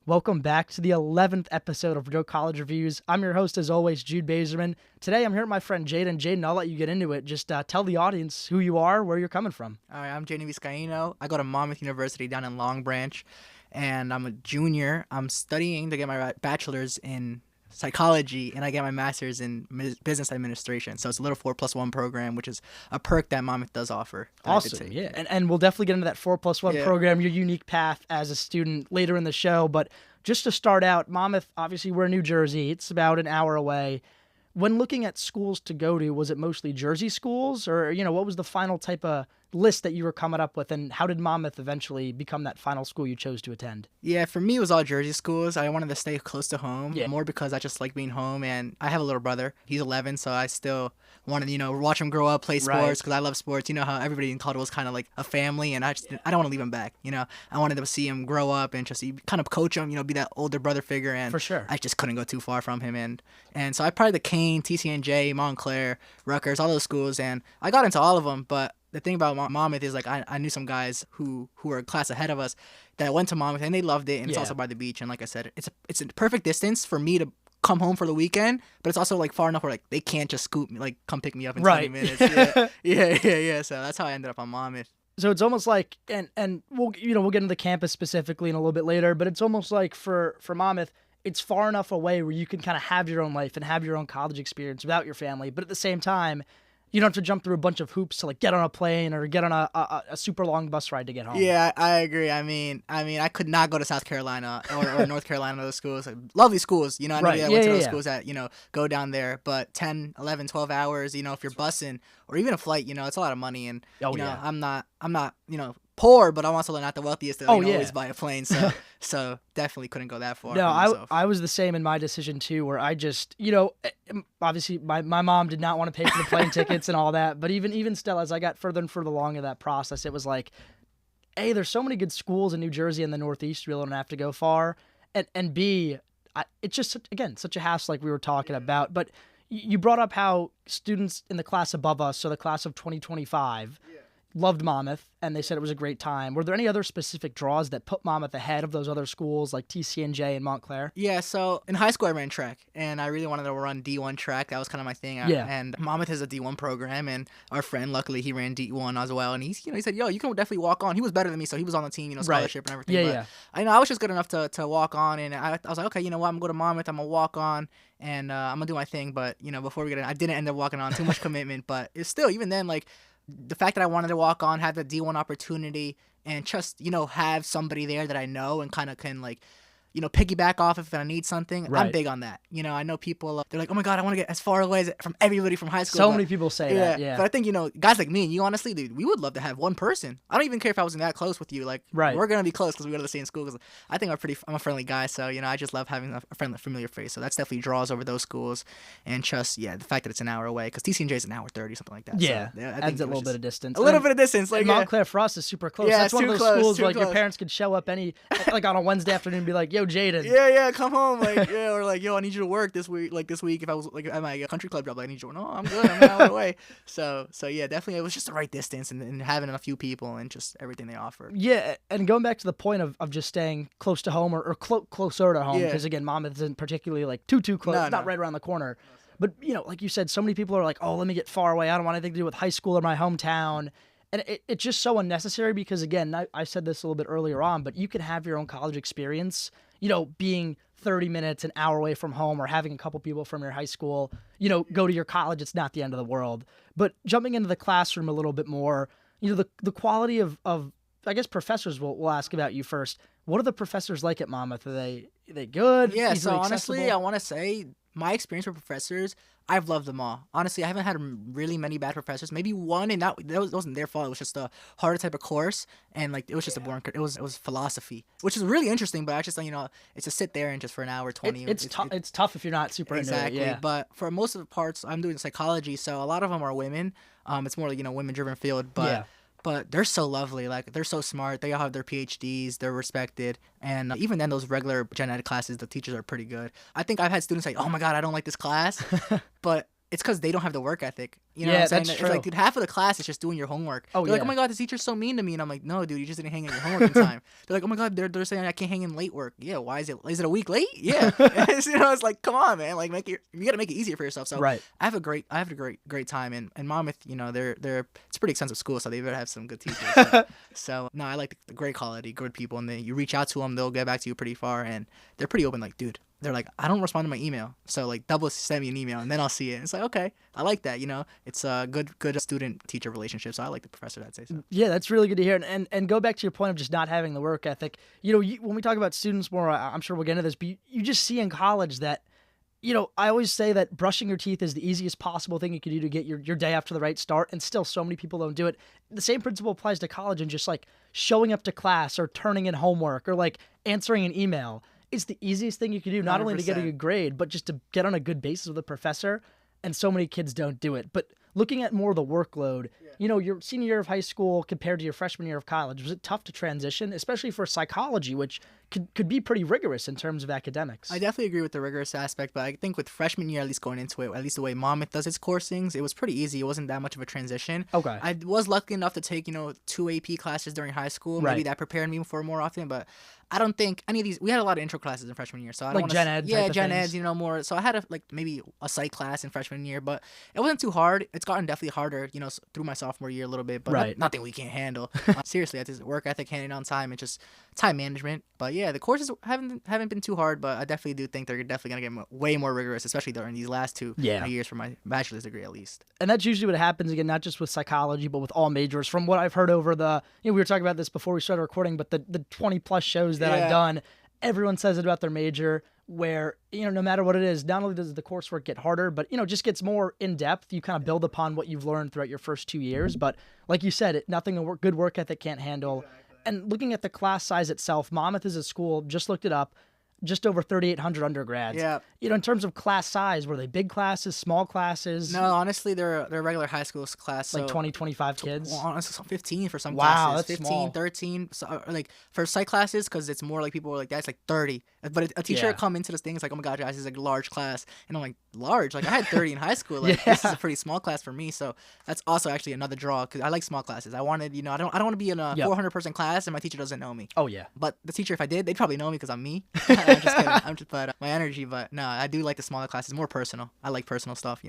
Welcome back to the 11th episode of Real College Reviews. I'm your host, as always, Jude Bazerman. Today, I'm here with my friend Jeyden. Jeyden, I'll let you get into it. Just tell the audience who you are, where you're coming from. All right, I'm Jeyden Vizcaino. I go to Monmouth University down in Long Branch, and I'm a junior. I'm studying to get my bachelor's in psychology, and I get my master's in business administration. So it's a little 4+1 program, which is a perk that Monmouth does offer. Awesome, yeah. And we'll definitely get into that 4+1 program, your unique path as a student later in the show. But just to start out, Monmouth, obviously we're in New Jersey. It's about an hour away. When looking at schools to go to, was it mostly Jersey schools? Or, what was the final type of list that you were coming up with? And how did Monmouth eventually become that final school you chose to attend? Yeah, for me, it was all Jersey schools. I wanted to stay close to home, more because I just like being home. And I have a little brother. He's 11, so I still wanted to, watch him grow up, play sports, because I love sports. You know how everybody in Caldwell was kind of like a family, and I don't want to leave him back. I wanted to see him grow up and just kind of coach him, be that older brother figure. And for sure, I just couldn't go too far from him. And so I probably the Kane, TCNJ, Montclair, Rutgers, all those schools, and I got into all of them, but the thing about Monmouth is, I knew some guys who were a class ahead of us that went to Monmouth, and they loved it, and it's also by the beach. And like I said, it's a perfect distance for me to come home for the weekend, but it's also far enough where they can't just scoop me, come pick me up in 20 minutes. Yeah. So that's how I ended up on Monmouth. So it's almost like, and we'll get into the campus specifically in a little bit later, but it's almost like for Monmouth, it's far enough away where you can kind of have your own life and have your own college experience without your family, but at the same time, you don't have to jump through a bunch of hoops to get on a plane or get on a super long bus ride to get home. Yeah, I agree. I mean, I could not go to South Carolina or North Carolina, those schools. Lovely schools, I know that I went to those schools that, go down there, but 10, 11, 12 hours, if you're busing or even a flight, it's a lot of money. And, I'm not, poor, but I'm also not the wealthiest to always buy a plane. So definitely couldn't go that far. No, I was the same in my decision too, where I just, obviously my mom did not want to pay for the plane tickets and all that. But even still, as I got further and further along in that process, it was like, A, there's so many good schools in New Jersey and the Northeast, you really don't have to go far. And B, it's just, again, such a hassle like we were talking about. But you brought up how students in the class above us, so the class of 2025, loved Monmouth, and they said it was a great time. Were there any other specific draws that put Monmouth ahead of those other schools like TCNJ and Montclair? Yeah, so in high school I ran track, and I really wanted to run D1 track. That was kind of my thing. And Monmouth has a D1 program, and our friend, luckily, he ran D1 as well. And he said, yo, you can definitely walk on. He was better than me, so he was on the team, scholarship and everything. I was just good enough to walk on, and I was like, okay, you know what, I'm going to go to Monmouth, I'm going to walk on, and I'm going to do my thing. But, before we get in, I didn't end up walking on, too much commitment, but it's still, even then, the fact that I wanted to walk on, have the D1 opportunity, and just, have somebody there that I know and kind of can, piggyback off if I need something. Right. I'm big on that. I know people, they're like, oh my God, I want to get as far away from everybody from high school. So many people say that, yeah. But I think, guys like me and you, honestly, dude, we would love to have one person. I don't even care if I wasn't that close with you. We're going to be close because we go to the same school. Because I think I'm a friendly guy. So, I just love having a friendly, familiar face. So that's definitely draws over those schools. And just, the fact that it's an hour away. Because TCNJ is an hour 30, something like that. Yeah, so, I think a little bit of distance. A little bit of distance. Montclair for us is super close. Yeah, that's one of those schools where your parents could show up on a Wednesday afternoon and be like, yo, Jeyden. Yeah, come home, or yo, I need you to work this week. This week, if I was at my country club job, I need you to work. No, I'm good. I'm an hour away. So yeah, definitely, it was just the right distance and having a few people and just everything they offered. Yeah, and going back to the point of just staying close to home or closer to home, because again, Monmouth isn't particularly too close. It's not right around the corner. But like you said, so many people are like, oh, let me get far away. I don't want anything to do with high school or my hometown. And it's just so unnecessary because, again, I said this a little bit earlier on, but you can have your own college experience, being 30 minutes, an hour away from home or having a couple people from your high school, go to your college. It's not the end of the world. But jumping into the classroom a little bit more, the quality of I guess professors will ask about you first. What are the professors like at Monmouth? Are they good? Yeah, so honestly, accessible? I want to say my experience with professors, I've loved them all. Honestly, I haven't had really many bad professors. Maybe one, and that wasn't their fault. It was just a harder type of course, and it was just a boring. It was philosophy, which is really interesting. But I just it's to sit there and just for an hour 20. It's tough if you're not super exactly. into it. Yeah. But for most of the parts, I'm doing psychology, so a lot of them are women. It's more women-driven field, but. Yeah. But they're so lovely. They're so smart. They all have their PhDs. They're respected. And even then, those regular gen ed classes, the teachers are pretty good. I think I've had students say, oh, my God, I don't like this class. But it's because they don't have the work ethic. You know what I'm saying? That's true. It's like, dude, half of the class is just doing your homework. Oh, they're like, oh my God, this teacher's so mean to me. And I'm like, no, dude, you just didn't hang in your homework in time. They're like, oh my God, they're saying I can't hang in late work. Yeah, why is it a week late? Yeah. It's like, come on, man. Like, you got to make it easier for yourself. So right. I have a great time. And Monmouth, they're it's a pretty expensive school, so they better have some good teachers. So no, I like the great quality, good people. And then you reach out to them, they'll get back to you pretty far. And they're pretty open, like, dude. They're like, I don't respond to my email, so like double send me an email and then I'll see it. It's like, okay, I like that. It's a good student-teacher relationship. So I like the professor. I'd say so. Yeah, that's really good to hear. And go back to your point of just not having the work ethic. When we talk about students more, I'm sure we'll get into this, but you just see in college that, I always say that brushing your teeth is the easiest possible thing you can do to get your day off to the right start, and still so many people don't do it. The same principle applies to college and just like showing up to class or turning in homework or like answering an email. It's the easiest thing you can do, not 100%. Only to get a good grade, but just to get on a good basis with a professor. And so many kids don't do it. But looking at more of the workload, your senior year of high school compared to your freshman year of college, was it tough to transition, especially for psychology, which could be pretty rigorous in terms of academics? I definitely agree with the rigorous aspect, but I think with freshman year, at least going into it, at least the way Monmouth does its coursings, it was pretty easy. It wasn't that much of a transition. Okay. I was lucky enough to take, 2 AP classes during high school. Maybe that prepared me for more often, but I don't think any of these. We had a lot of intro classes in freshman year, so I don't like gen ed. Yeah, gen eds, more. So I had maybe a psych class in freshman year, but it wasn't too hard. It's gotten definitely harder, through my sophomore year a little bit, but nothing we can't handle. Seriously, it's work ethic, handing on time, and just time management. But yeah, the courses haven't been too hard, but I definitely do think they're definitely gonna get way more rigorous, especially during these last 2 years for my bachelor's degree at least. And that's usually what happens again, not just with psychology, but with all majors. From what I've heard over the, we were talking about this before we started recording, but the 20 plus shows that I've done. Everyone says it about their major where, no matter what it is, not only does the coursework get harder, but, just gets more in depth. You kind of build upon what you've learned throughout your first 2 years. But like you said, nothing a good work ethic can't handle. Exactly. And looking at the class size itself, Monmouth is a school, just looked it up, just over 3,800 undergrads. Yeah. In terms of class size, were they big classes, small classes? No, honestly, they're a regular high school class. Like 20, 25 kids? Well, honestly, 15 for some classes. Wow, that's 15, small. 13. So, for psych classes, because it's more like people are like, that's like 30. But a teacher come into this thing, it's like, oh my God, guys, this is like a large class. And I'm like, large? Like, I had 30 in high school. Like, this is a pretty small class for me. So that's also actually another draw, because I like small classes. I wanted, I don't want to be in a 400-person class and my teacher doesn't know me. Oh, yeah. But the teacher, if I did, they'd probably know me because I'm me. I'm just kidding. But my energy. But no, I do like the smaller classes, more personal. I like personal stuff,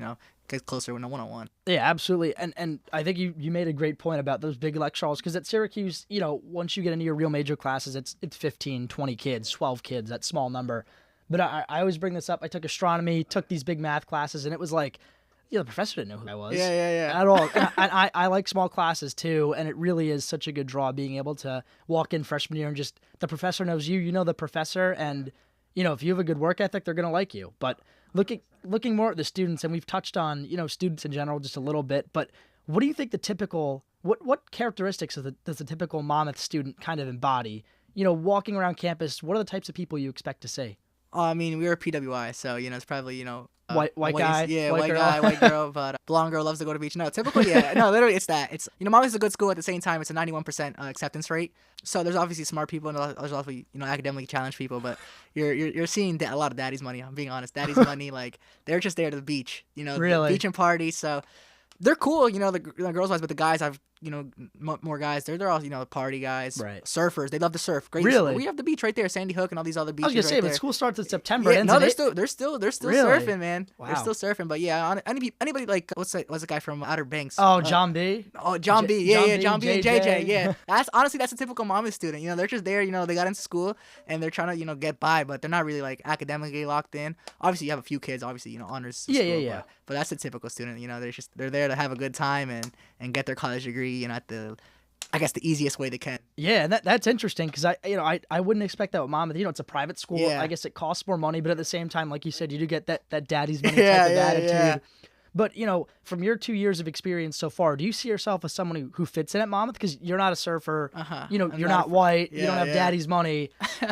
get closer when one-on-one. Yeah, absolutely. And I think you made a great point about those big lecture halls, because at Syracuse, once you get into your real major classes, it's 15, 20 kids, 12 kids, that small number. But I always bring this up. I took astronomy, took these big math classes, and it was like, the professor didn't know who I was. Yeah. At all. And I like small classes too, and it really is such a good draw being able to walk in freshman year and just, the professor knows you know the professor, and if you have a good work ethic, they're going to like you. But looking more at the students, and we've touched on, students in general just a little bit, but what do you think the typical, what characteristics does the typical Monmouth student kind of embody? Walking around campus, what are the types of people you expect to see? I mean, we were PWI, so, it's probably, white guy, yeah, white guy, white girl, but blonde girl loves to go to the beach. No, typical, no, literally, it's that. It's Monmouth is a good school. At the same time, it's a 91% acceptance rate. So there's obviously smart people and there's obviously academically challenged people, but you're seeing a lot of daddy's money. I'm being honest, daddy's money. Like, they're just there to the beach, really? The beach and party. So they're cool, the girls wise, but the guys I've more guys. They're all party guys, right? Surfers. They love to surf. Great. Really? We have the beach right there, Sandy Hook, and all these other beaches. I was gonna say, but school starts in September. Yeah, no, they're still really? surfing, man. Wow. They're still surfing. But yeah, anybody like what's the guy from Outer Banks? Oh, John B. Oh, John B. Yeah, John B. and JJ. Yeah, that's a typical Monmouth student. They're just there. They got into school and they're trying to get by, but they're not really like academically locked in. Obviously, you have a few kids. Obviously, honors. Yeah. But that's a typical student. They're there to have a good time and get their college degree. At the, I guess, the easiest way they can. Yeah, and that's interesting because I wouldn't expect that with Monmouth. It's a private school. Yeah. I guess it costs more money, but at the same time, like you said, you do get that daddy's money type of attitude. Yeah. But from your 2 years of experience so far, do you see yourself as someone who fits in at Monmouth? Because you're not a surfer. You're not white. You don't have daddy's money.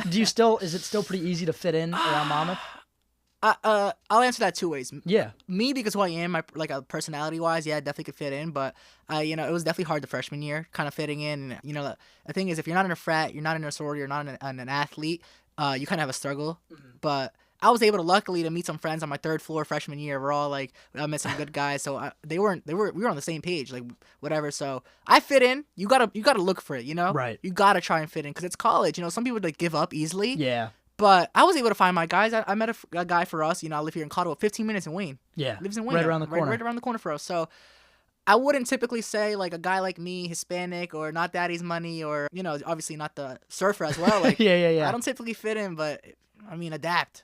Is it still pretty easy to fit in around Monmouth? I'll answer that 2 ways. Yeah. Me, because who I am, personality-wise, I definitely could fit in, but it was definitely hard the freshman year, kind of fitting in. The thing is, if you're not in a frat, you're not in a sorority, you're not an athlete, you kind of have a struggle. Mm-hmm. But I was able to luckily to meet some friends on my third floor freshman year. We're all like, I met some good guys. So we were on the same page, like whatever. So I fit in. You gotta look for it, you know? Right. You gotta try and fit in because it's college. You know, some people like give up easily. Yeah. But I was able to find my guys. I met a guy for us. You know, I live here in Cottonwood, 15 minutes in Wayne. Yeah. Lives in Wayne. Right around the corner. Right around the corner for us. So I wouldn't typically say like a guy like me, Hispanic or not daddy's money or, you know, obviously not the surfer as well. Like, yeah. I don't typically fit in, but I mean, adapt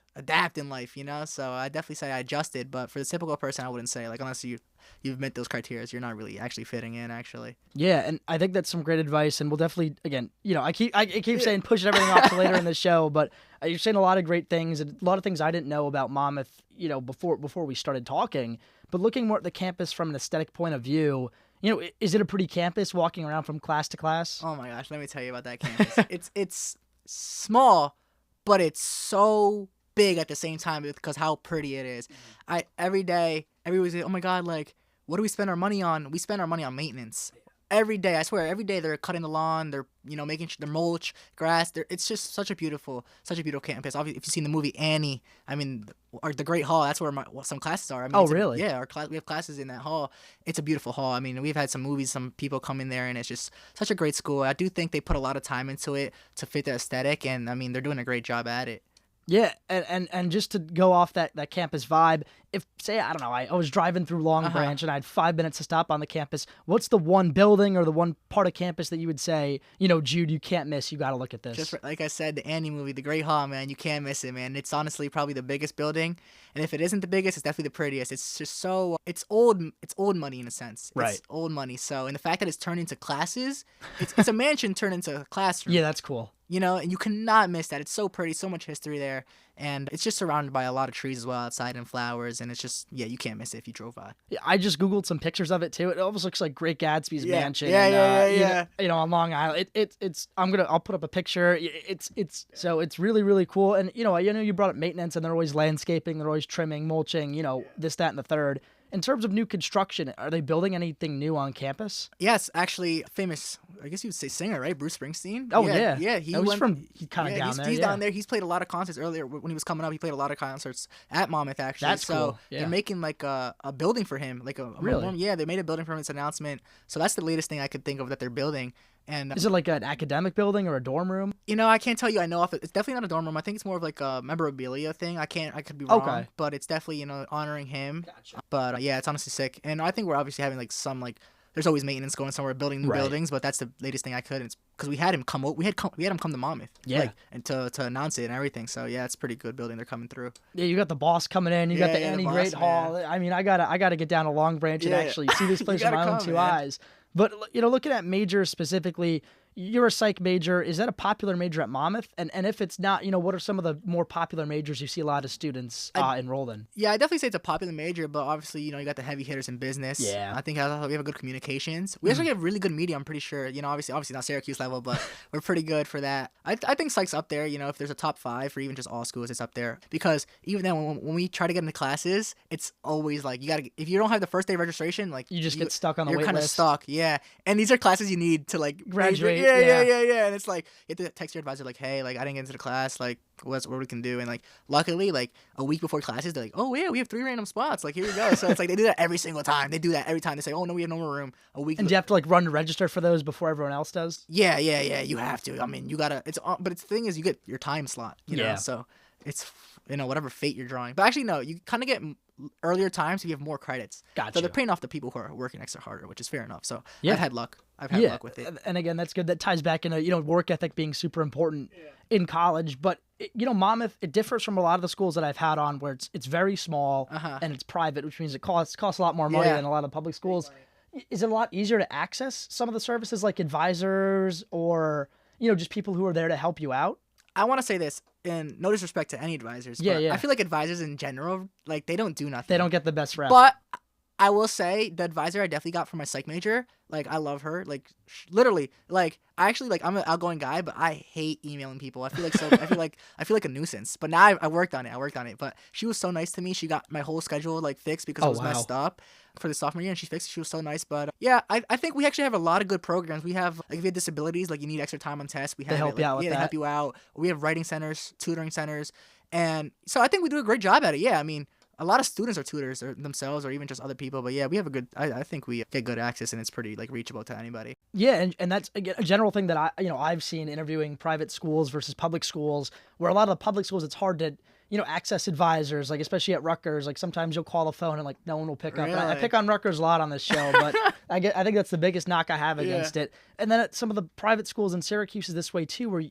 in life, you know? So I definitely say I adjusted, but for the typical person, I wouldn't say like, unless you've met those criteria, you're not really actually fitting in actually. Yeah. And I think that's some great advice. And we'll definitely, again, you know, I keep saying pushing everything off to later in the show, but you're saying a lot of great things and a lot of things I didn't know about Monmouth, you know, before we started talking, but looking more at the campus from an aesthetic point of view, you know, is it a pretty campus walking around from class to class? Oh my gosh, let me tell you about that campus. It's small, but it's so big at the same time because how pretty it is. Every day, everybody's like, oh my God, like, what do we spend our money on? We spend our money on maintenance. Every day, I swear, every day they're cutting the lawn, they're, you know, making their mulch, grass. It's just such a beautiful campus. Obviously, if you've seen the movie Annie, I mean, or the Great Hall, that's where some classes are. I mean, really? Yeah, we have classes in that hall. It's a beautiful hall. I mean, we've had some movies, some people come in there, and it's just such a great school. I do think they put a lot of time into it to fit the aesthetic, and I mean, they're doing a great job at it. Yeah, and just to go off that campus vibe, if, say, I don't know, I was driving through Long Branch and I had 5 minutes to stop on the campus, what's the one building or the one part of campus that you would say, you know, Jude, you can't miss, you got to look at this? Just like I said, the Annie movie, the Great Hall, man, you can't miss it, man. It's honestly probably the biggest building, and if it isn't the biggest, it's definitely the prettiest. It's just so, it's old money in a sense. Right. It's old money, so, and the fact that it's turned into classes, it's a mansion turned into a classroom. Yeah, that's cool. You know, and you cannot miss that. It's so pretty, so much history there. And it's just surrounded by a lot of trees as well outside and flowers. And it's just, yeah, you can't miss it if you drove by. Yeah, I just Googled some pictures of it too. It almost looks like Great Gatsby's mansion. Yeah. You know, on Long Island. I'll put up a picture. So it's really, really cool. And, you know you brought up maintenance and they're always landscaping. They're always trimming, mulching, you know, this, that, and the third. In terms of new construction, are they building anything new on campus? Yes, actually, famous, I guess you would say singer, right? Bruce Springsteen. Oh, yeah. Yeah, he's kind of down there. He's down there. He's played a lot of concerts earlier. When he was coming up, he played a lot of concerts at Monmouth, actually. That's cool. Yeah. They're making like a building for him. Really? Yeah, they made a building for him. It's an announcement. So that's the latest thing I could think of that they're building. And is it like an academic building or a dorm room? You know, I can't tell you. I know it's definitely not a dorm room. I think it's more of like a memorabilia thing. I could be wrong, but it's definitely, you know, honoring him. Gotcha. But yeah, it's honestly sick. And I think we're obviously having like some like there's always maintenance going somewhere, building new buildings. But that's the latest thing I could. It's because we had him come. We had him come to Monmouth. Yeah. And to announce it and everything. So yeah, it's a pretty good building they're coming through. Yeah, you got the boss coming in. You got the Annie Great Hall. I mean, I gotta get down to Long Branch and actually see this place with my own two eyes. But you know, looking at majors specifically. You're a psych major. Is that a popular major at Monmouth? And if it's not, you know, what are some of the more popular majors you see a lot of students enrolled in? Yeah, I definitely say it's a popular major, but obviously, you know, you got the heavy hitters in business. Yeah. I think we have a good communications. We actually have really good media, I'm pretty sure. You know, obviously not Syracuse level, but we're pretty good for that. I think psych's up there, you know, if there's a top 5 for even just all schools, it's up there. Because even then, when we try to get into classes, it's always like, if you don't have the first day of registration, like... You just get stuck on the wait list. You're kind of stuck, yeah. And these are classes you need to, like... Graduate. Yeah. And it's like you have to text your advisor like, hey, like I didn't get into the class, like what we can do. And like luckily, like a week before classes, they're like, oh yeah, we have 3 random spots, like here you go. So it's like they do that every single time. They do that every time. They say, oh no, we have no more room. A week. And do you have to like run to register for those before everyone else does? Yeah. You have to. I mean, you gotta. But the thing is, you get your time slot. You know, so it's whatever fate you're drawing. But actually, no, you kind of get earlier times so you have more credits. Gotcha. So they're paying off the people who are working extra harder, which is fair enough. So yeah. I've had luck with it. And again, that's good. That ties back into, you know, work ethic being super important in college. But, you know, Monmouth, it differs from a lot of the schools that I've had on where it's very small and it's private, which means it costs a lot more money than a lot of public schools. Is it a lot easier to access some of the services like advisors or, you know, just people who are there to help you out? I want to say this, and no disrespect to any advisors, but I feel like advisors in general, like, they don't do nothing. They don't get the best rep. But I will say the advisor I definitely got for my psych major, like, I love her. Like, literally, like, I actually, like, I'm an outgoing guy, but I hate emailing people. I feel like a nuisance. But now I worked on it. But she was so nice to me. She got my whole schedule, like, fixed because it was messed up for the sophomore year, and she fixed it. She was so nice. But yeah, I think we actually have a lot of good programs. We have, like, if you have disabilities, like, you need extra time on tests, we have they help you out with they that. help you out. We have writing centers, tutoring centers. And so I think we do a great job at it. Yeah, I mean, a lot of students are tutors themselves or even just other people. But yeah, we have I think we get good access and it's pretty like reachable to anybody. Yeah, and that's again, a general thing that I've seen interviewing private schools versus public schools, where a lot of the public schools it's hard to access advisors, like especially at Rutgers. Like sometimes you'll call the phone and like no one will pick up. I pick on Rutgers a lot on this show, but I think that's the biggest knock I have against it. And then at some of the private schools in Syracuse is this way too, where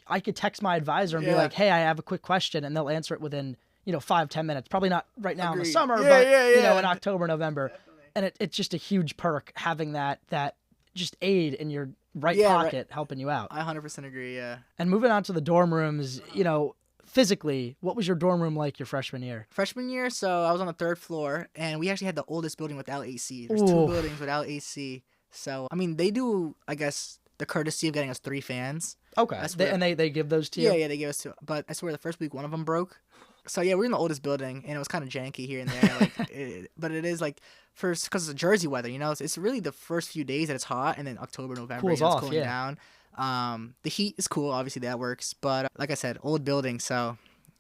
I could text my advisor and be like, hey, I have a quick question, and they'll answer it within 5-10 minutes. Probably not right now in the summer, but in October, November. Definitely. And it's just a huge perk having that just aid in your pocket helping you out. I 100% agree, yeah. And moving on to the dorm rooms, physically, what was your dorm room like your freshman year? Freshman year, so I was on the 3rd floor, and we actually had the oldest building without AC. There's 2 buildings without AC. So, I mean, they do, I guess, the courtesy of getting us 3 fans. Okay. They give those to you? Yeah, they give us 2. But I swear the first week, one of them broke. So, yeah, we're in the oldest building, and it was kind of janky here and there. But it is, like, first, because it's Jersey weather, it's really the first few days that it's hot, and then October, November, it's cooling down. The heat is cool, obviously that works. But, like I said, old building, so,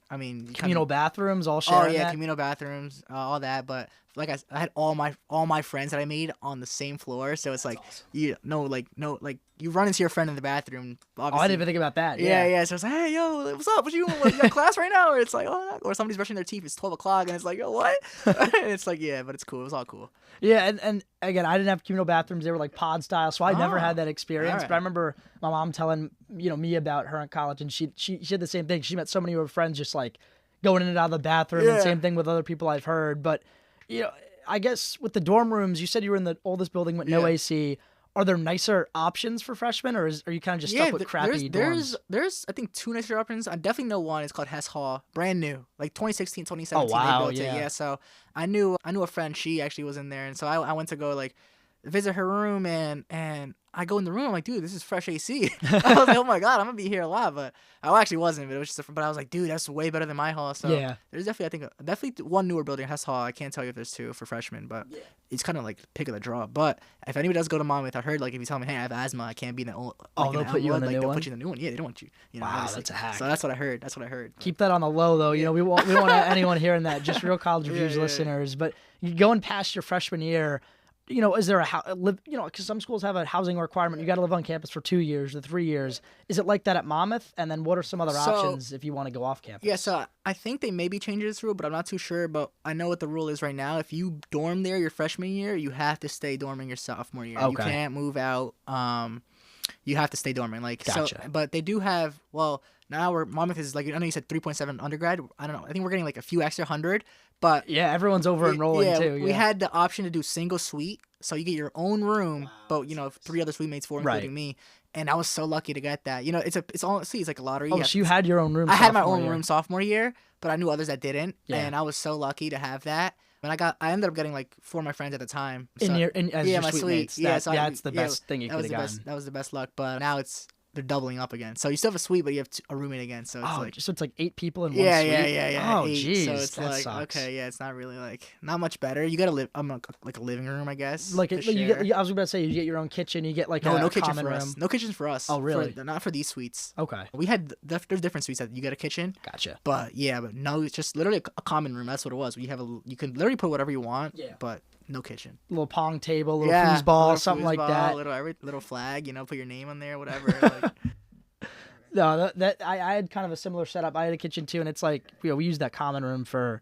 I mean. Communal bathrooms, all sharing that? Communal bathrooms, all that, but. Like I had all my friends that I made on the same floor, so it's like awesome. You run into your friend in the bathroom. Obviously. I didn't even think about that. Yeah. So it's like, hey, yo, what's up? What you got class right now? Or it's like, or somebody's brushing their teeth. It's 12:00, and it's like, yo, what? And it's like, yeah, but it's cool. It was all cool. Yeah, and again, I didn't have communal bathrooms. They were like pod style, so I never had that experience. Right. But I remember my mom telling me about her in college, and she did the same thing. She met so many of her friends just like going in and out of the bathroom, and same thing with other people I've heard, but. I guess with the dorm rooms, you said you were in the oldest building with no AC. Are there nicer options for freshmen, or are you kind of just stuck with crappy dorms? There's I think 2 nicer options. I definitely know one. It's called Hess Hall, brand new, like 2016, 2017. Oh wow, they built it. Yeah. So I knew a friend. She actually was in there, and so I went to go like visit her room, and I go in the room. I'm like, dude, this is fresh AC. I was like, oh my god, I'm gonna be here a lot. But I actually wasn't. But it was just. But I was like, dude, that's way better than my hall. So there's definitely, I think, one newer building, Hess Hall. I can't tell you if there's 2 for freshmen, but it's kind of like pick of the draw. But if anybody does go to Monmouth, I heard like if you tell me, hey, I have asthma, I can't be in the old. They'll put you in the new one. They'll put you in the new one. Yeah, they don't want you. Wow, obviously. That's a hack. So that's what I heard. Keep that on the low though. We won't anyone hearing that. Just Real College Reviews listeners. But going past your freshman year. Is there because some schools have a housing requirement. You got to live on campus for 2 years or 3 years. Is it like that at Monmouth? And then what are some other options if you want to go off campus? Yeah, so I think they maybe changed this rule, but I'm not too sure. But I know what the rule is right now. If you dorm there your freshman year, you have to stay dorming your sophomore year. Okay. You can't move out. You have to stay dorming. Gotcha. So, but they do have, now Monmouth is like, I know you said 3.7 undergrad. I don't know. I think we're getting like a few extra 100. But yeah, everyone's over enrolling too. Yeah. We had the option to do single suite, so you get your own room, but 3 other suite mates, 4 including me. And I was so lucky to get that. It's like a lottery. Oh, so you had your own room. I had my own room sophomore year, but I knew others that didn't, and I was so lucky to have that. And I ended up getting like 4 of my friends at the time. So, as your my suite mates. That's the best thing you could have gotten. That was the best luck. But now they're doubling up again. So you still have a suite, but you have a roommate again. So it's so it's like 8 people in one suite. Yeah. Oh, jeez, so it's that sucks. Okay, it's not really not much better. You gotta live. Like a living room, I guess. I was about to say, you get your own kitchen. You get like no kitchen for us. No kitchen for us. Oh, really? Not for these suites. Okay. We had there's different suites that you get a kitchen. Gotcha. But no, it's just literally a common room. That's what it was. You can literally put whatever you want. Yeah. But no kitchen. Little pong table, little foosball, something like that. Little flag. Put your name on there, whatever. No, I had kind of a similar setup. I had a kitchen too, and it's like we used that common room for,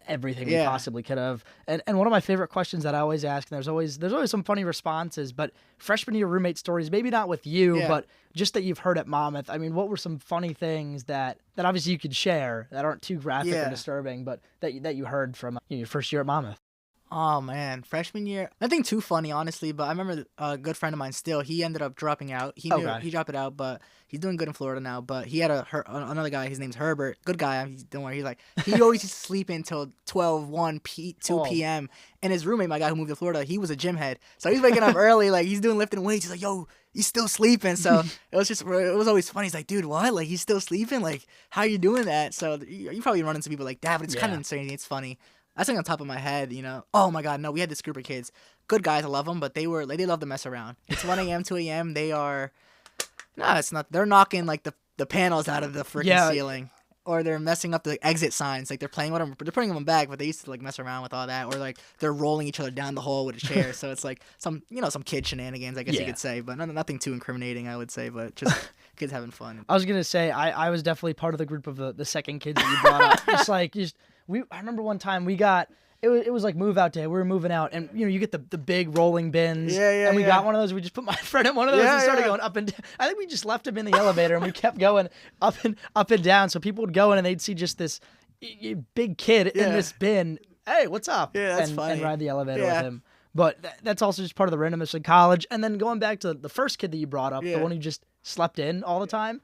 everything we possibly could have. And one of my favorite questions that I always ask, and there's always some funny responses, but freshman year roommate stories, maybe not with you, but just that you've heard at Monmouth. I mean, what were some funny things that obviously you could share that aren't too graphic or disturbing, but that you heard from your first year at Monmouth? Oh man, freshman year, nothing too funny honestly, but I remember a good friend of mine still, he ended up dropping out. He dropped it out, but he's doing good in Florida now. But he had another guy, his name's Herbert, good guy. Don't worry, he always used to sleep until 12, 1, 2 p.m. And his roommate, my guy who moved to Florida, he was a gym head, so he's waking up early, like he's doing lifting weights. He's like, yo, he's still sleeping. So it was always funny. He's like, dude, what? Like he's still sleeping? Like how are you doing that? So you probably run into people like that, but it's kind of insane. It's funny. I think on top of my head, oh my God, no, we had this group of kids, good guys, I love them, but they love to mess around. It's 1 a.m., 2 a.m., it's not, they're knocking like the panels out of the freaking ceiling. or they're messing up the exit signs. Like they're playing with them, they're putting them back, but they used to like mess around with all that. Or like they're rolling each other down the hall with a chair. So it's like some kid shenanigans, I guess you could say, but nothing too incriminating, I would say, but just kids having fun. I was gonna say I was definitely part of the group of the second kids that you brought up. I remember one time we got. It was like move out day. We were moving out, and you get the big rolling bins. Yeah. And we got one of those. We just put my friend in one of those and started going up and down. I think we just left him in the elevator, and we kept going up and down. So people would go in and they'd see just this big kid in this bin. Hey, what's up? Yeah, that's funny. And ride the elevator with him. But that's also just part of the randomness in college. And then going back to the first kid that you brought up, the one who just slept in all the time.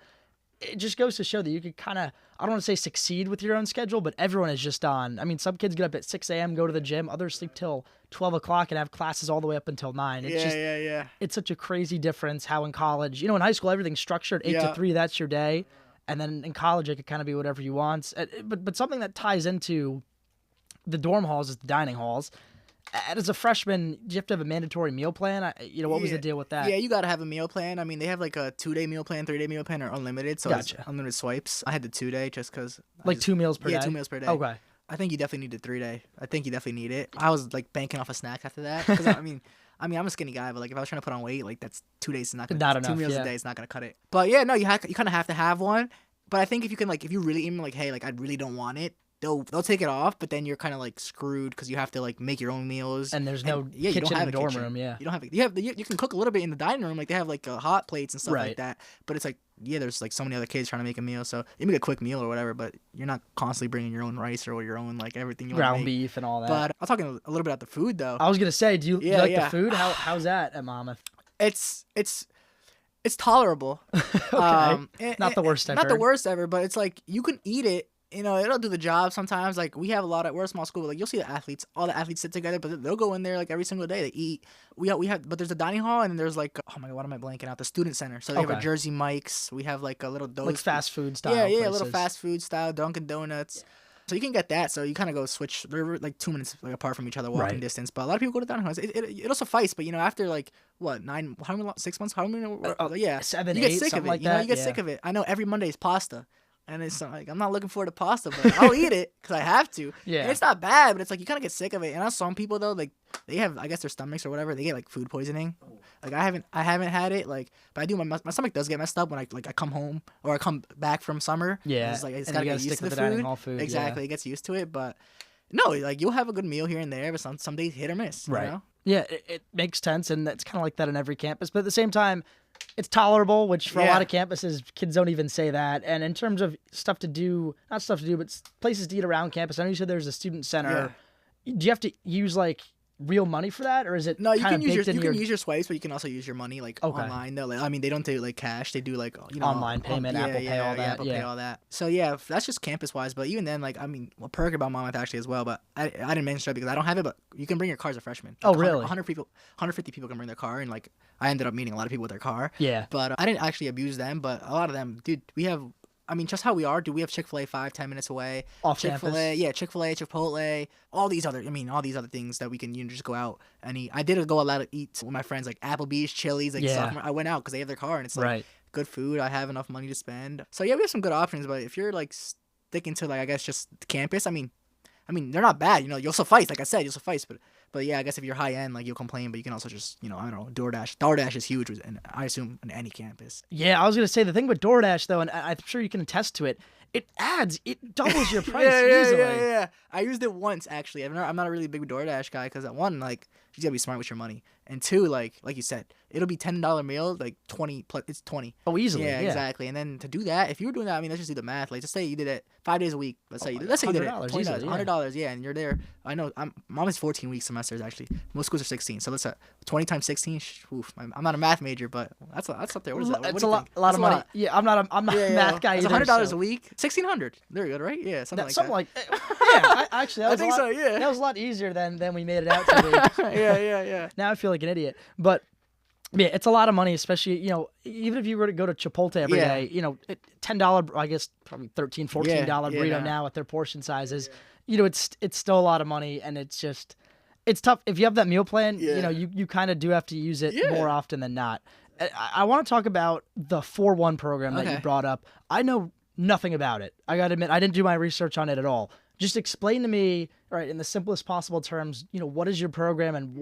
It just goes to show that you could kind of, I don't want to say succeed with your own schedule, but everyone is just on. I mean, some kids get up at 6 a.m., go to the gym. Others sleep till 12 o'clock and have classes all the way up until 9. It's It's such a crazy difference how in college, in high school, everything's structured 8 to 3, that's your day. And then in college, it could kind of be whatever you want. But something that ties into the dorm halls is the dining halls. And as a freshman, do you have to have a mandatory meal plan? What was the deal with that? Yeah, you got to have a meal plan. I mean, they have like a 2-day meal plan, 3-day meal plan, or unlimited. So it's unlimited swipes. I had the 2-day just because. Like 2 meals per day? Yeah, 2 meals per day. Okay. I think you definitely need the 3-day. I think you definitely need it. I was like banking off a snack after that. Because I mean, I'm a skinny guy, but like if I was trying to put on weight, like that's 2 days is not gonna. Enough, 2 meals a day is not gonna cut it. But yeah, no, you kind of have to have one. But I think if you really even like, hey, like I really don't want it. They'll take it off, but then you're kind of like screwed because you have to like make your own meals. And there's no kitchen in the dorm room. Yeah, you don't have. You can cook a little bit in the dining room. Like they have like hot plates and stuff like that. But it's like there's like so many other kids trying to make a meal, so you make a quick meal or whatever. But you're not constantly bringing your own rice or your own like everything you want to make. Ground beef and all that. But I'm talking a little bit about the food though. I was gonna say, do you like the food? How's that at Monmouth? It's tolerable. Okay. Not the worst ever. Not the worst ever, but it's like you can eat it. It'll do the job sometimes. Like we have we're a small school, but like you'll see all the athletes sit together, but they'll go in there like every single day. They eat. But there's a dining hall and then there's like, oh my God, what am I blanking out? The student center. So they have a Jersey Mike's. We have like a little like fast food style. Yeah, places. A little fast food style, Dunkin' Donuts. So you can get that. So you kind of go switch. They're like 2 minutes like apart from each other, walking distance. But a lot of people go to dining halls. It'll suffice. But after like what 9, how many 6 months? How many? 7, you get 8, sick of it. Like that. You get sick of it. I know every Monday is pasta. And it's like, I'm not looking forward to pasta, but I'll eat it because I have to. Yeah. And it's not bad, but it's like you kind of get sick of it. And I know some people, though, like, they have, I guess, their stomachs or whatever, they get, like, food poisoning. Like, I haven't had it, like, but I do, my stomach does get messed up when I come home or I come back from summer. Yeah. It's like, it's got to get used to the dining hall food. Exactly. It gets used to it, but no, like, you'll have a good meal here and there, but some days hit or miss, you know? Yeah, it makes sense, and it's kind of like that on every campus. But at the same time, it's tolerable, which for a lot of campuses, kids don't even say that. And in terms of not stuff to do, but places to eat around campus, I know you said there's a student center. Yeah. Do you have to use like real money for that, or is it? No, you can use your swipes, but you can also use your money like online. Though, like, I mean, they don't do like cash; they do like online payment, Apple Pay, all that. Apple Pay, all that. So yeah, that's just campus wise. But even then, like, I mean, a perk about Monmouth actually as well. But I didn't mention it because I don't have it. But you can bring your car as a freshman. Like, really? 150 people can bring their car, and like I ended up meeting a lot of people with their car. Yeah. But I didn't actually abuse them. But a lot of them, dude, we have. I mean, just how we are, we have Chick-fil-A 5-10 minutes away. Off Chick-fil-A, campus. yeah, Chick-fil-A, Chipotle, all these other things that we can just go out and eat. I did go a lot of eat with my friends, like Applebee's, Chili's, like sophomore. I went out because they have their car and it's like good food. I have enough money to spend. So yeah, we have some good options. But if you're like sticking to like I guess just campus, I mean they're not bad. You'll suffice. Like I said, you'll suffice. But yeah, I guess if you're high end, like you'll complain, but you can also just, I don't know, DoorDash. DoorDash is huge, and I assume on any campus. Yeah, I was gonna say the thing with DoorDash though, and I'm sure you can attest to it. It doubles your price easily. Yeah. I used it once actually. I'm not a really big DoorDash guy because one, like, you gotta be smart with your money, and two, like you said, it'll be $10 meal, like 20 plus. It's 20. Oh, easily. Yeah, exactly. And then to do that, if you were doing that, I mean, let's just do the math. Like, just say you did it 5 days a week. Let's say you did it $20, $100. Yeah, and you're there. I know. Mom is 14 week semesters actually. Most schools are 16. So let's 20 times 16. Oof, I'm not a math major, but that's up there. What is that? It's a lot of money. Yeah, I'm not a math guy either. It's $100 a week. $1,600. There you go, right? Yeah, something like that. Yeah, actually, that was a lot easier than we made it out to be. Yeah. Now I feel like an idiot, but yeah, it's a lot of money, especially even if you were to go to Chipotle every day, $10, I guess probably $13, $14 burrito now with their portion sizes. It's still a lot of money, and it's tough if you have that meal plan. You kind of do have to use it more often than not. I want to talk about the 4-1 program that you brought up. I know nothing about it. I gotta admit, I didn't do my research on it at all. Just explain to me, right, in the simplest possible terms, what is your program and,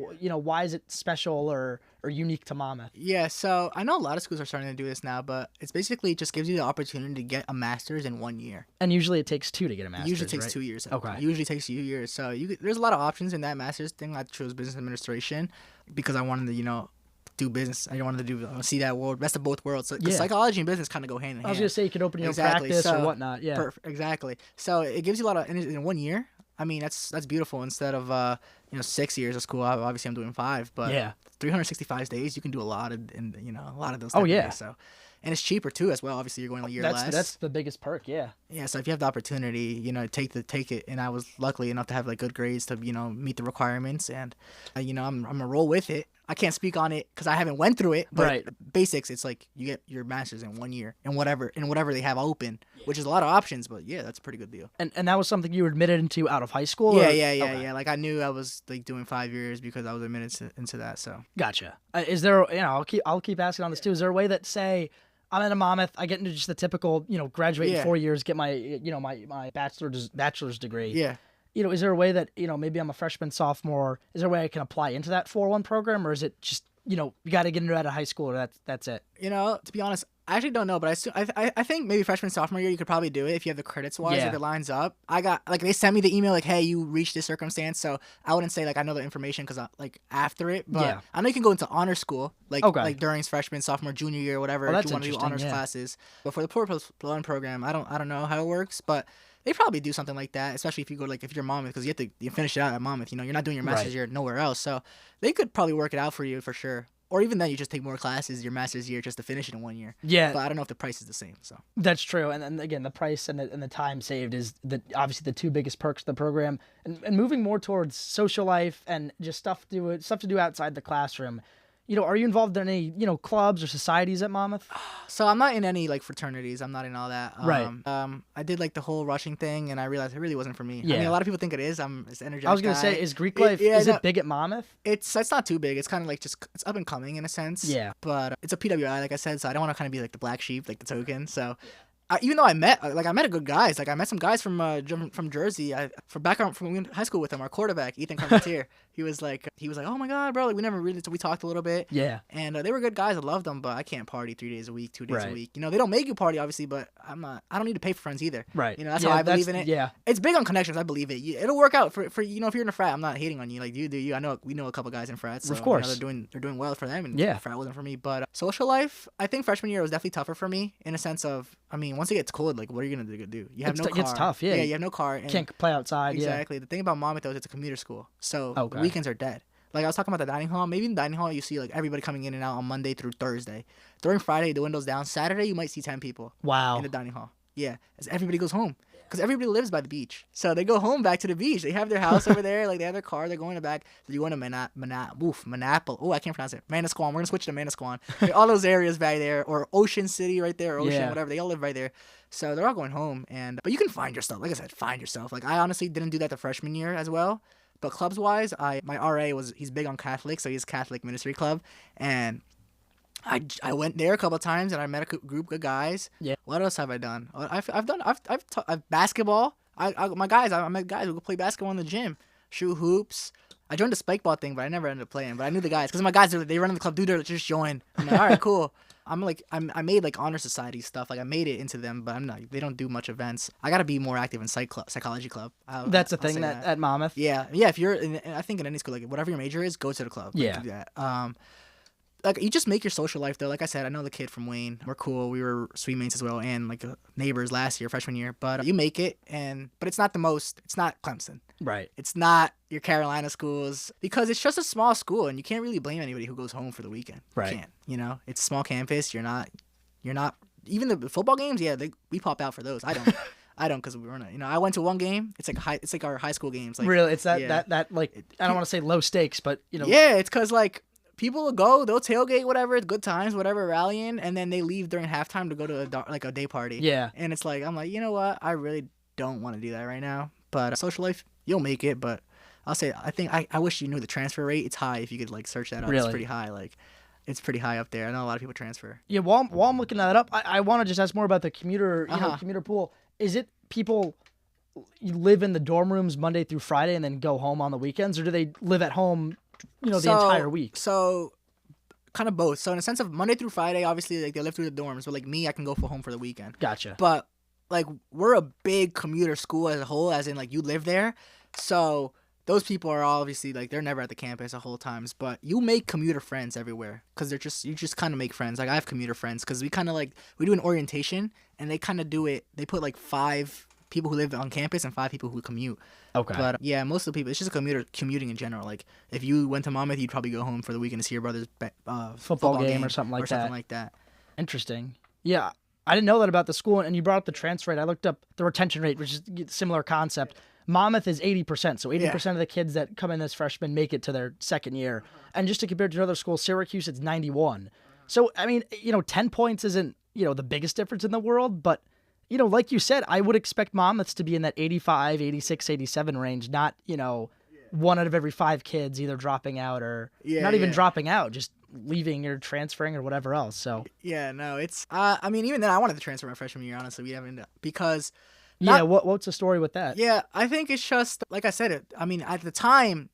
why is it special or unique to Monmouth? Yeah, so I know a lot of schools are starting to do this now, but it's basically just gives you the opportunity to get a master's in 1 year. And usually it takes 2 to get a master's, Usually takes right? 2 years. Okay. Usually takes 2 years. So there's a lot of options in that master's thing. I chose business administration because I wanted to, do business. I wanted to see that world, best of both worlds. So psychology and business kind of go hand in hand. I was gonna say you could open your own practice or whatnot. Yeah, perfect. Exactly. So it gives you a lot of in 1 year. I mean, that's beautiful. Instead of 6 years of school, obviously I'm doing 5, but 365 days, you can do a lot of those. Oh yeah. Days, so. And it's cheaper too, as well. Obviously, you're going a year less. That's the biggest perk, yeah. Yeah, so if you have the opportunity, take it. And I was lucky enough to have good grades to meet the requirements, and I'm gonna roll with it. I can't speak on it because I haven't went through it, but right. Basics, it's like you get your master's in 1 year, and whatever they have open, which is a lot of options, but yeah, that's a pretty good deal. And that was something you were admitted into out of high school? Yeah. Okay. Like I knew I was doing 5 years because I was admitted into that. So gotcha. Is there? I'll keep asking on this too. Is there a way that, say, I'm at a Monmouth, I get into just the typical, graduate in 4 years, get my, my bachelor's degree. Yeah. Is there a way that, maybe I'm a freshman, sophomore, is there a way I can apply into that 4-1 program, or is it just, you got to get into it out of high school, or that's it? To be honest, I actually don't know, but I think maybe freshman, sophomore year, you could probably do it if you have the credits wise, if it lines up. I got, they sent me the email, hey, you reached this circumstance, so I wouldn't say, I know the information because, after it, but I know you can go into honor school, during freshman, sophomore, junior year, whatever, if you want to do honors classes. But for the Pro program, I don't know how it works, but they probably do something like that, especially if you go if you're Monmouth, because you finish it out at Monmouth. You're not doing your master's year nowhere else, so they could probably work it out for you for sure. Or even then, you just take more classes your master's year just to finish it in 1 year. Yeah, but I don't know if the price is the same. So that's true, and then again, the price and the time saved is obviously the 2 biggest perks of the program. And moving more towards social life and just stuff to do outside the classroom. Are you involved in any, clubs or societies at Monmouth? So I'm not in any fraternities. I'm not in all that. Right. I did the whole rushing thing, and I realized it really wasn't for me. Yeah. I mean, a lot of people think it is. I'm this energetic I was gonna say, is Greek life it big at Monmouth? It's not too big. It's kind of it's up and coming in a sense. Yeah. But it's a PWI, like I said, so I don't want to kind of be the black sheep, the token. So. Even though I met a good guys, I met some guys from Jersey. From high school with him. Our quarterback, Ethan Carpentier. He was like, oh my god, bro, we never really, we talked a little bit. Yeah. And they were good guys. I loved them, but I can't party 3 days a week, 2 days a week. They don't make you party, obviously, but I don't need to pay for friends either. Right. That's how I believe in it. Yeah. It's big on connections. I believe it. It'll work out for if you're in a frat. I'm not hating on you. You do you. I know we know a couple guys in frats. So, of course. They're doing well for them. And frat wasn't for me, but social life. I think freshman year was definitely tougher for me in a sense of. I mean, once it gets cold, what are you gonna do? You have no car. It's tough, yeah. Yeah, you have no car. And can't play outside. Exactly. The thing about Monmouth though is it's a commuter school, so the weekends are dead. I was talking about the dining hall. Maybe in the dining hall you see everybody coming in and out on Monday through Thursday. During Friday, the window's down. Saturday, you might see 10 people. Wow. In the dining hall. Yeah, as everybody goes home. Because everybody lives by the beach. So they go home back to the beach. They have their house over there. They have their car. They're going back. So you want to Manapple. Oh, I can't pronounce it. Manasquan. We're going to switch to Manasquan. All those areas back there. Or Ocean City right there. Or Ocean, whatever. They all live right there. So they're all going home. But you can find yourself. Like I said, find yourself. I honestly didn't do that the freshman year as well. But clubs-wise, my RA he's big on Catholic. So he's Catholic Ministry Club. And I went there a couple of times and I met a group of guys. Yeah. What else have I done? I've basketball. I met guys who could play basketball in the gym, shoot hoops. I joined the spike ball thing, but I never ended up playing. But I knew the guys because my guys they run in the club. Dude, they're just join. I'm like, all right, cool. I made honor society stuff. I made it into them, but I'm not. They don't do much events. I gotta be more active in psychology club. That's the thing at Monmouth. Yeah. If you're, I think in any school, whatever your major is, go to the club. Yeah. Do that. You just make your social life though. Like I said, I know the kid from Wayne. We're cool. We were suite mates as well, and neighbors last year, freshman year. But you make it, but it's not the most. It's not Clemson. Right. It's not your Carolina schools because it's just a small school, and you can't really blame anybody who goes home for the weekend. Right. You can't. It's a small campus. You're not. Even the football games. Yeah, we pop out for those. I don't. I don't because we were not. I went to one game. It's like our high school games. Really, it's that I don't want to say low stakes, but Yeah, it's because people will go, they'll tailgate, whatever, good times, whatever, rallying, and then they leave during halftime to go to a day party. Yeah. And it's I'm you know what? I really don't want to do that right now. But social life, you'll make it. But I'll say, I wish you knew the transfer rate. It's high if you could search that up. Really? It's pretty high. it's pretty high up there. I know a lot of people transfer. Yeah, while I'm looking that up, I want to just ask more about the commuter, commuter pool. Is it people live in the dorm rooms Monday through Friday and then go home on the weekends, or do they live at home, the entire week? So kind of both. So in a sense of Monday through Friday, obviously like they live through the dorms, but like me, I can go for home for the weekend. Gotcha. But like we're a big commuter school as a whole, as in like you live there. So those people are obviously like they're never at the campus the whole times, but you make commuter friends everywhere because you just kind of make friends. Like I have commuter friends because we kind of like we do an orientation and they kind of do it. They put like 5 people who live on campus and 5 people who commute. Okay. But yeah, most of the people, it's just commuting in general. Like if you went to Monmouth, you'd probably go home for the weekend to see your brother's football game or something like that. Interesting. Yeah. I didn't know that about the school, and you brought up the transfer rate. I looked up the retention rate, which is a similar concept. Monmouth is 80%, so 80% of the kids that come in as freshmen make it to their second year. And just to compare to another school, Syracuse, it's 91. So, I mean, 10 points isn't, the biggest difference in the world, but, like you said, I would expect Monmouths to be in that 85, 86, 87 range, not, 1 out of every 5 kids either dropping out or not even dropping out, just leaving or transferring or whatever else. So yeah, no, it's I mean, even then I wanted to transfer my freshman year, honestly. We haven't, because what's the story with that? Yeah, I think it's just like I said, I mean, at the time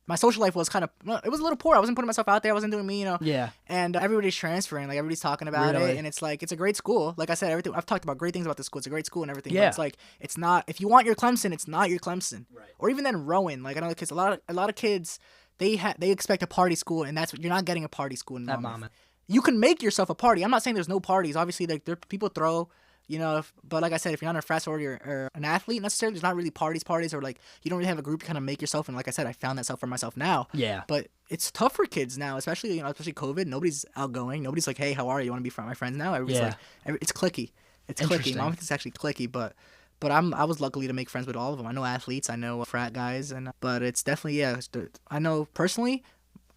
my social life was kind of, it was a little poor. I wasn't putting myself out there. I wasn't doing me, Yeah. And everybody's transferring, like everybody's talking about it, and it's like it's a great school. Like I said, everything I've talked about great things about this school. It's a great school and everything. Yeah. But it's like it's not, if you want your Clemson, it's not your Clemson. Right. Or even then Rowan. Like I know the kids, a lot of kids, they expect a party school, and that's what you're not getting a party school in Monmouth. You can make yourself a party. I'm not saying there's no parties. Obviously, like people throw. But like I said, if you're not a frat sorority or an athlete necessarily, there's not really parties, or like you don't really have a group to kind of make yourself. And like I said, I found that stuff for myself now. Yeah. But it's tough for kids now, especially COVID. Nobody's outgoing. Nobody's like, hey, how are you? You want to be my friends now? Everybody's like, it's cliquey. It's cliquey. Monmouth is actually cliquey, but I was lucky to make friends with all of them. I know athletes, I know frat guys, but it's definitely I know personally.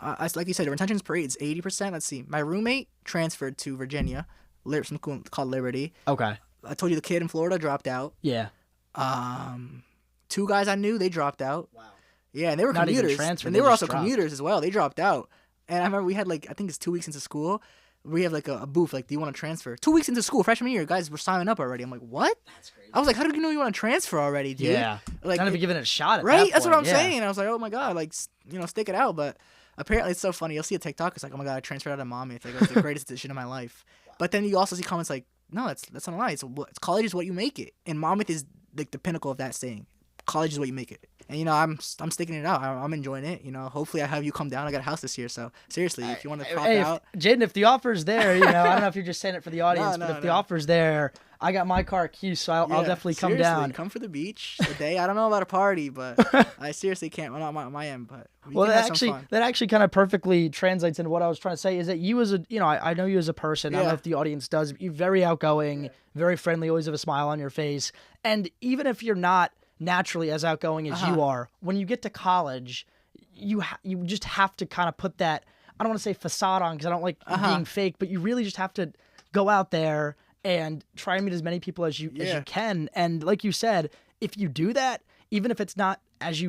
Like you said, the retention rate is 80%. Let's see. My roommate transferred to Virginia, some school called Liberty. Okay. I told you the kid in Florida dropped out. Yeah. 2 guys I knew, they dropped out. Wow. Yeah, and they were Not commuters. Even transferred, and they were also commuters as well. They dropped out. And I remember we had I think it's 2 weeks into school. We have a booth, do you want to transfer? 2 weeks into school, freshman year, guys were signing up already. I'm like, what? That's crazy. I was like, how did you know you want to transfer already, dude? Yeah. Not even giving it a shot at that point. That's what I'm saying. I was like, oh my God, stick it out. But apparently it's so funny. You'll see a TikTok, it's like, oh my God, I transferred out of Monmouth. It was the greatest decision of my life. Wow. But then you also see comments like, no, that's not a lie. It's college is what you make it. And Monmouth is the pinnacle of that saying. College is what you make it. And, I'm sticking it out. I'm enjoying it. Hopefully I have you come down. I got a house this year. So, seriously, if you want to pop out. Jeyden, if the offer's there, I don't know if you're just saying it for the audience, but if the offer's there, I got my car at Q, so I'll definitely come down. Come for the beach today. I don't know about a party, but I seriously can't. Well, not my end, but that actually kind of perfectly translates into what I was trying to say. Is that you as a, I know you as a person. I don't know if the audience does. You're very outgoing, very friendly, always have a smile on your face, and even if you're not naturally as outgoing as you are, when you get to college, you just have to kind of put that. I don't want to say facade on because I don't like being fake, but you really just have to go out there and try and meet as many people as you can. And like you said, if you do that, even if it's not as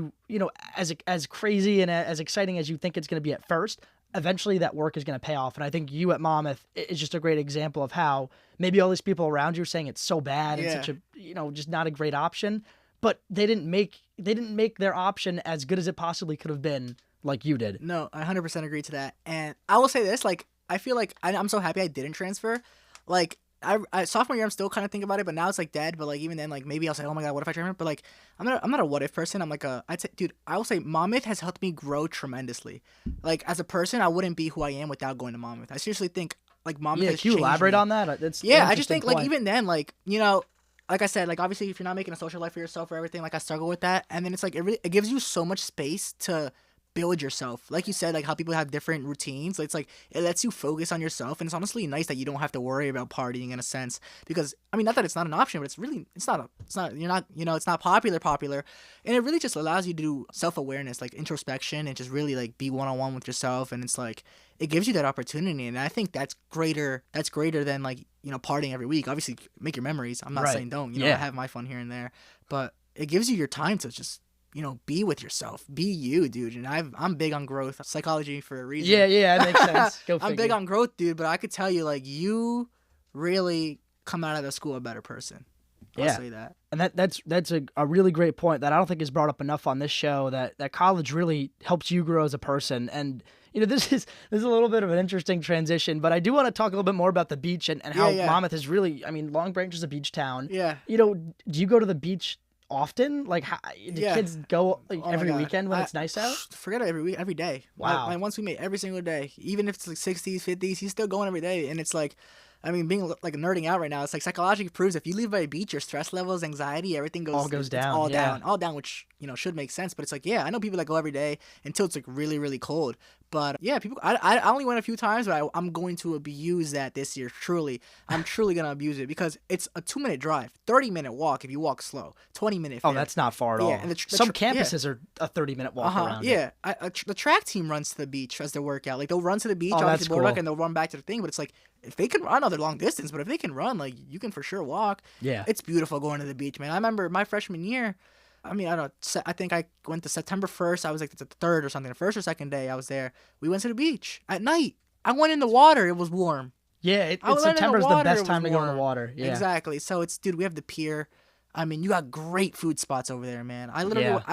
as crazy and as exciting as you think it's going to be at first, eventually that work is going to pay off. And I think you at Monmouth is just a great example of how maybe all these people around you are saying it's so bad and such a just not a great option, but they didn't make their option as good as it possibly could have been, like you did. No, I 100% agree to that. And I will say this, I feel like I'm so happy I didn't transfer. I sophomore year, I'm still kind of thinking about it, but now it's dead. But even then, maybe I'll say, oh my God, what if I transfer? But I'm not a what if person. I'm I'd say, dude, I will say Monmouth has helped me grow tremendously. As a person, I wouldn't be who I am without going to Monmouth. I seriously think Monmouth has changed me. Can you elaborate on that? I just think even then, like I said, obviously if you're not making a social life for yourself or everything, I struggle with that. And then it's it gives you so much space to build yourself. Like you said, how people have different routines. It lets you focus on yourself, and it's honestly nice that you don't have to worry about partying in a sense. Because not that it's not an option, but it's not popular, and it really just allows you to do self-awareness, introspection, and just really be one-on-one with yourself. And it's it gives you that opportunity, and I think that's greater than partying every week. Obviously, make your memories. I'm not saying don't. I have my fun here and there, but it gives you your time to just be with yourself, be you, dude. And I'm big on growth, psychology for a reason. Yeah, that makes sense. Go figure. I'm big on growth, dude. But I could tell you, like, you really come out of the school a better person. I'll say that. And that's a really great point that I don't think is brought up enough on this show, that college really helps you grow as a person. And this is a little bit of an interesting transition, but I do want to talk a little bit more about the beach and how Monmouth is really, Long Branch is a beach town. Yeah. Do you go to the beach often? Like, do kids go every weekend when it's nice out? Forget it, every day. Wow. Once we meet every single day, even if it's like 60s, 50s, he's still going every day. And it's like, being like nerding out right now, it's like psychologically proves if you leave by a beach, your stress levels, anxiety, everything all goes down. All down, which should make sense. But it's like, I know people that go every day until it's like really, really cold. But people, I only went a few times, but I'm going to abuse that this year. Truly, I'm truly gonna abuse it because it's a 2-minute drive, 30-minute walk if you walk slow, 20-minute. Oh, that's not far at all. And some campuses are a 30-minute walk around. Yeah, the track team runs to the beach as their workout. Like they'll run to the beach, that's cool. boardwalk, and they'll run back to the thing. But it's like if they can run, they're long distance. But if they can run, like you can for sure walk. Yeah, it's beautiful going to the beach, man. I remember my freshman year. I don't know. I think I went to September 1st. I was like the 3rd or something. The first or second day I was there. We went to the beach at night. I went in the water. It was warm. Yeah, September's the best time to go in the water. Yeah, exactly. So dude, we have the pier. You got great food spots over there, man. I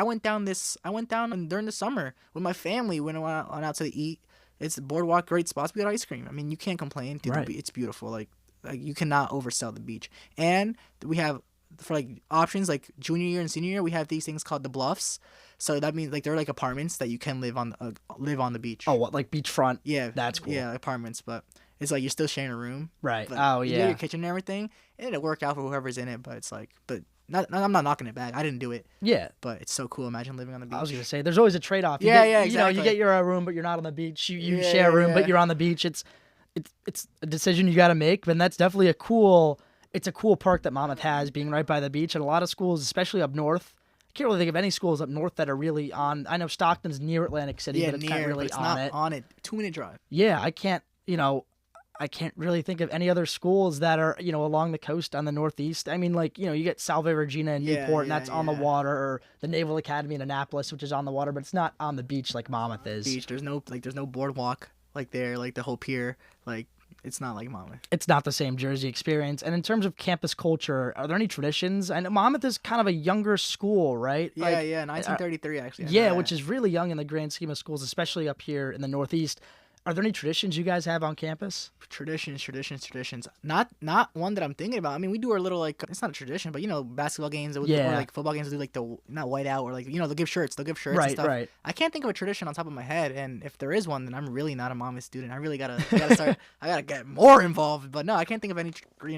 went down during the summer with my family. Went out to eat. It's the boardwalk, great spots. We got ice cream. You can't complain. Dude, right. It's beautiful. Like you cannot oversell the beach. And we have, for like options like junior year and senior year, we have these things called the bluffs. So that means like they're like apartments that you can live on the beach. Oh, what, like beachfront? Yeah, that's cool. Yeah, apartments, but it's like you're still sharing a room. Right. You yeah. get your kitchen and everything, and it'll work out for whoever's in it. But it's like, I'm not knocking it back. I didn't do it. Yeah. But it's so cool. Imagine living on the beach. I was gonna say there's always a trade-off. Exactly. You get your room, but you're not on the beach. You share a room, but you're on the beach. It's a decision you got to make, and that's definitely a cool perk that Monmouth has, being right by the beach. And a lot of schools, especially up north, I can't really think of any schools up north that are really on. I know Stockton's near Atlantic City, but it's not really on it. 2-minute drive. Yeah, I can't really think of any other schools that are, along the coast on the northeast. You get Salve Regina and Newport, and that's on the water, or the Naval Academy in Annapolis, which is on the water, but it's not on the beach like Monmouth is. There's no boardwalk like there, like the whole pier, like. It's not like Monmouth. It's not the same Jersey experience. And in terms of campus culture, are there any traditions? I know Monmouth is kind of a younger school, right? Yeah, 1933 actually. Yeah, which is really young in the grand scheme of schools, especially up here in the Northeast. Are there any traditions you guys have on campus? Traditions. Not one that I'm thinking about. We do our little, like, it's not a tradition, but, basketball games or like football games, we'll do like not white out, or like, they'll give shirts and stuff. Right. I can't think of a tradition on top of my head, and if there is one, then I'm really not a Monmouth student. I really gotta start. I gotta get more involved. But no, I can't think of any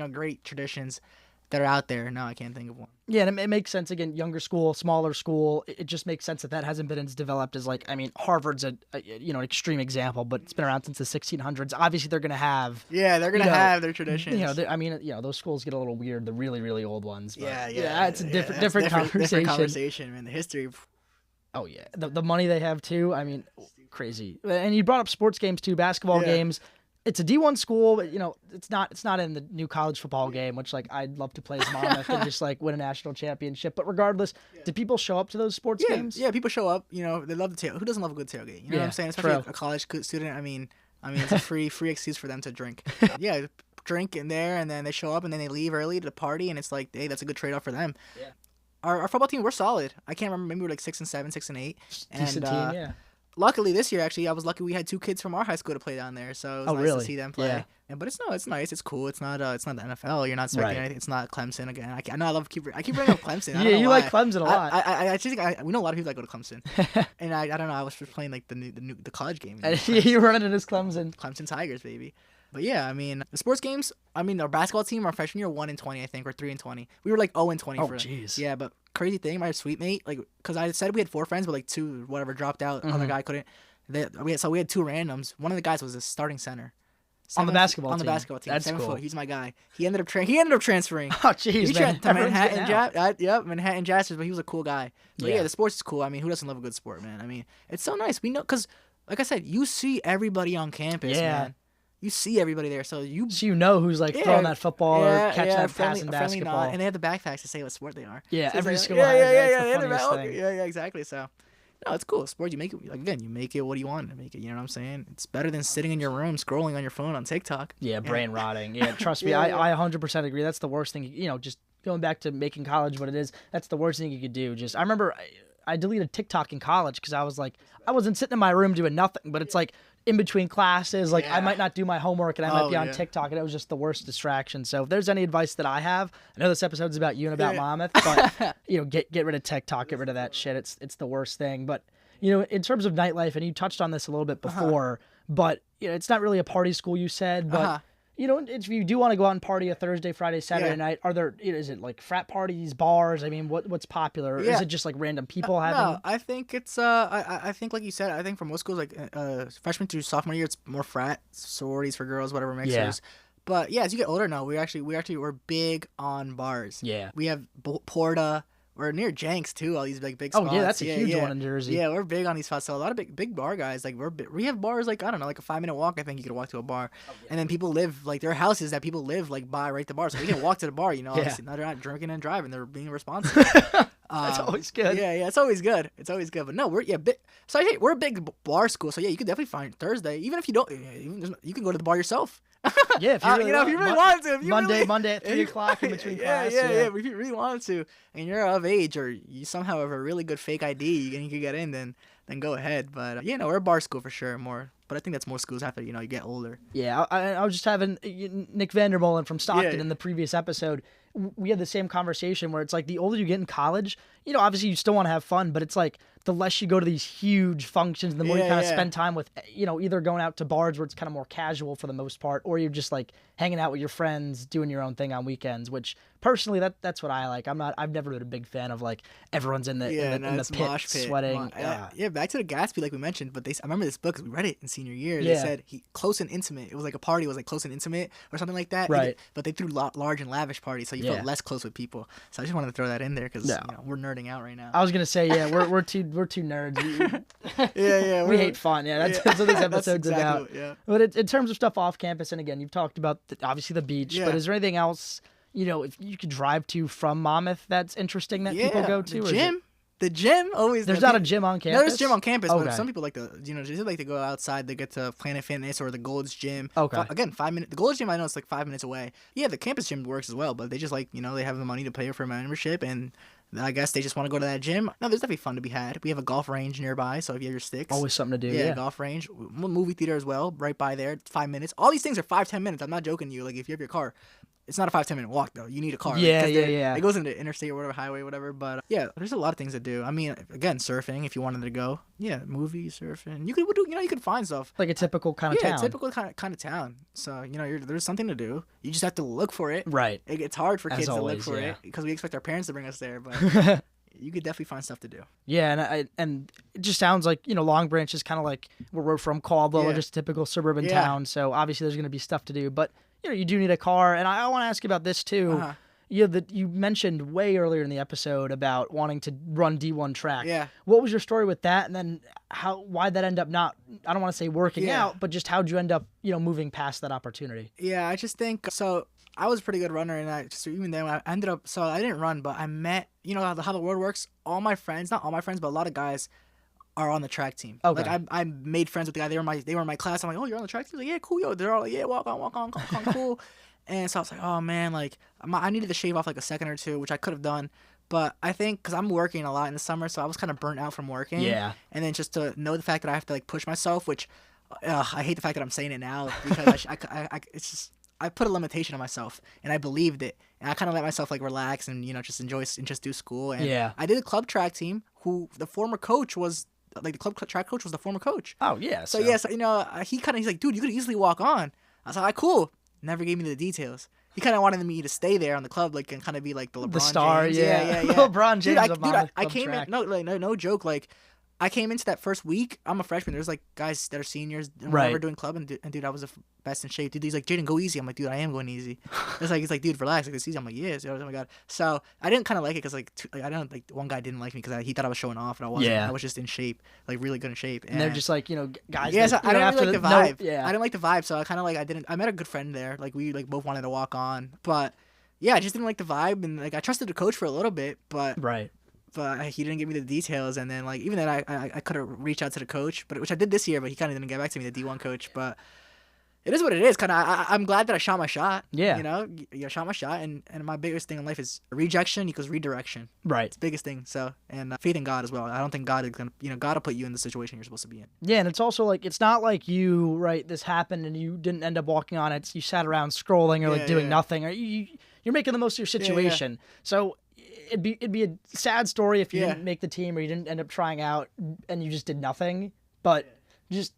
great traditions that are out there. No, I can't think of one. Yeah, and it makes sense. Again, younger school, smaller school. It just makes sense that hasn't been as developed as, like, Harvard's an extreme example, but it's been around since the 1600s. Obviously, they're gonna have. Yeah, they're gonna have their traditions. Those schools get a little weird. The really, really old ones. But it's a different conversation. Different conversation, man. The history. Oh yeah, the money they have too. Crazy. And you brought up sports games too, basketball games. It's a D1 school, but it's not in the new college football game, which, like, I'd love to play as Monmouth and just, like, win a national championship. But regardless, do people show up to those sports games? Yeah, people show up. They love the tailgate. Who doesn't love a good tailgate? You know what I'm saying? Especially a college student. It's a free excuse for them to drink. Yeah, drink in there, and then they show up, and then they leave early to the party, and it's like, hey, that's a good trade-off for them. Yeah. Our football team, we're solid. I can't remember. Maybe we were like 6-7, 6-8. Decent team, yeah. Luckily this year, actually, I was lucky we had 2 kids from our high school to play down there, so it was nice to see them play. Yeah. But it's nice, it's cool. It's not the NFL. You're not expecting anything. It's not Clemson again. I know I keep bringing up Clemson. I don't know you why. like Clemson a lot. I actually think we know a lot of people that go to Clemson, and I don't know. I was just playing like the college game. You're running it as Clemson. Clemson Tigers, baby. But yeah, the sports games. Our basketball team, our freshman year, 1-20, I think, or 3-20. We were like 0-20. Oh, jeez. Yeah, but crazy thing, my sweet mate, like, because I said we had 4 friends, but like 2 whatever dropped out. Other guy couldn't. We had 2 randoms. One of the guys was a starting center. On the basketball team. That's 7 cool. foot. He's my guy. He ended up transferring. Oh, jeez, man. To Manhattan, Manhattan Jaspers, but he was a cool guy. But yeah, the sports is cool. Who doesn't love a good sport, man? It's so nice. We know, because, like I said, you see everybody on campus, man. you see everybody there, so you know who's like throwing that football or catching that pass in basketball. And they have the backpacks to say what sport they are. Yeah, so every like, school has the funniest thing. Yeah, exactly. So no, it's cool. Sport, you make it, again, you make it what do you want to make it, you know what I'm saying? It's better than sitting in your room scrolling on your phone on TikTok. Yeah, brain rotting. Yeah, trust me, I 100% agree. That's the worst thing, just going back to making college what it is, that's the worst thing you could do. I remember I deleted TikTok in college because I was like, I wasn't sitting in my room doing nothing, but it's like in between classes, like I might not do my homework and I might be on TikTok, and it was just the worst distraction. So if there's any advice that I have, I know this episode's about you and about Monmouth, but get rid of TikTok, get rid of that shit. It's the worst thing. But in terms of nightlife, and you touched on this a little bit before, but it's not really a party school, you said, but if you do want to go out and party a Thursday, Friday, Saturday night, are there, is it like frat parties, bars? I mean, what's popular? Is it just like random people having? No, I think it's, I think like you said, I think for most schools, like freshman through sophomore year, it's more frat, sororities for girls, whatever mixers. But yeah, as you get older now, we're big on bars. Yeah. We have Porta. We're near Jenks too. All these big spots. Oh yeah, that's a huge one in Jersey. Yeah, we're big on these spots. So a lot of big bar guys. Like we have bars like I don't know, like a 5-minute walk. I think you could walk to a bar, and then people live like there are houses that people live like by right to the bar, so we can walk to the bar. Obviously, they're not drinking and driving. They're being responsible. That's always good. Yeah, it's always good. It's always good. But no, we're we're a big bar school. So yeah, you could definitely find Thursday. Even if you don't, you can go to the bar yourself. Yeah, if you really if you really want to. Monday at 3 o'clock in between class. Yeah. If you really want to, and you're of age, or you somehow have a really good fake ID and you can get in, then go ahead. But we're a bar school for sure. More, but I think that's more schools after you get older. Yeah, I was just having Nick Vandermolen from Stockton in the previous episode. We had the same conversation where it's like the older you get in college, obviously you still want to have fun, but it's like the less you go to these huge functions, the more you kind of spend time with, either going out to bars where it's kind of more casual for the most part, or you're just like hanging out with your friends, doing your own thing on weekends, which personally that's what I like. I've never been a big fan of like everyone's in the pit sweating. Back to the Gatsby, like we mentioned, but I remember this book, 'cause we read it in senior year. They said close and intimate. It was like a party, it was like close and intimate or something like that. Right. But they threw large and lavish parties, so you felt less close with people. So I just wanted to throw that in there because we're nerding out right now. I was gonna say we're two nerds. We hate fun. That's what this episode's about. Yeah. But in terms of stuff off campus, and again, you've talked about obviously the beach, but is there anything else if you could drive to from Monmouth that's interesting that people go to? The gym always. There's not a gym on campus. No, there's a gym on campus, but some people like to, just like to go outside. They get to Planet Fitness or the Gold's Gym. Okay. Again, 5 minutes. The Gold's Gym, I know it's like 5 minutes away. Yeah, the campus gym works as well, but they just like they have the money to pay for a membership, and I guess they just want to go to that gym. No, there's definitely fun to be had. We have a golf range nearby, so if you have your sticks, always something to do. Yeah, golf range, movie theater as well, right by there. 5 minutes. All these things are 5-10 minutes. I'm not joking to you. Like if you have your car. It's not a 5-10 minute walk though. You need a car. Yeah. It goes into interstate or whatever, highway, whatever. But there's a lot of things to do. I mean, again, surfing if you wanted to go. Yeah, movies, surfing. You could find stuff like a typical kind of town. Yeah, typical kind of town. So there's something to do. You just have to look for it. Right. It's hard for kids to look for it because we expect our parents to bring us there, but. You could definitely find stuff to do. Yeah, and it just sounds like Long Branch is kind of like where we're from, Caldwell, just a typical suburban town. So obviously there's going to be stuff to do, but you do need a car. And I want to ask you about this too. You mentioned way earlier in the episode about wanting to run D1 track. Yeah. What was your story with that? And then why'd that end up not? I don't want to say working out, but just how'd you end up moving past that opportunity? Yeah, I just think so. I was a pretty good runner, and even then I ended up. So I didn't run, but I met. How the world works. All my friends, not all my friends, but a lot of guys are on the track team. Okay. Like I made friends with the guy. They were in my class. I'm like, oh, you're on the track team? He's like, yeah, cool, yo. They're all like, yeah, walk on, cool. And so I was like, oh man, like I needed to shave off like a second or two, which I could have done. But I think because I'm working a lot in the summer, so I was kind of burnt out from working. Yeah. And then just to know the fact that I have to like push myself, which I hate the fact that I'm saying it now because it's just. I put a limitation on myself, and I believed it, and I kind of let myself like relax and just enjoy and just do school. And I did a club track team. Who the former coach was, like the club track coach was the former coach. Oh yeah. So he's like, dude, you could easily walk on. I was like, cool. Never gave me the details. He kind of wanted me to stay there on the club, like and kind of be like the LeBron the star, James. Yeah. LeBron James. Dude, I came track. In. No joke. Like I came into that first week. I'm a freshman. There's like guys that are seniors and whatever doing club, and dude, I was the best in shape. Dude, he's like, Jeyden, go easy. I'm like, dude, I am going easy. He's like, dude, relax. Like, this easy. I'm like, yes. Oh my god. So I didn't kind of like it because I don't like one guy didn't like me because he thought I was showing off and I wasn't. I was just in shape, like really good in shape. And they're just like, guys. Yeah, so I didn't really like the vibe. I didn't like the vibe, so I kind of like I met a good friend there. Like we like both wanted to walk on, but yeah, I just didn't like the vibe, and like I trusted the coach for a little bit, but he didn't give me the details, and then like even then I could have reached out to the coach, which I did this year, but he kind of didn't get back to me, the D1 coach. But it is what it is. Kind of I'm glad that I shot my shot. Yeah, I shot my shot, and my biggest thing in life is rejection equals redirection. Right, it's the biggest thing. So and faith in God as well. I don't think God is gonna God will put you in the situation you're supposed to be in. Yeah, and it's also like it's not like this happened and you didn't end up walking on it. You sat around scrolling or doing nothing, or you're making the most of your situation. So it'd be a sad story if you didn't make the team or you didn't end up trying out and you just did nothing. But just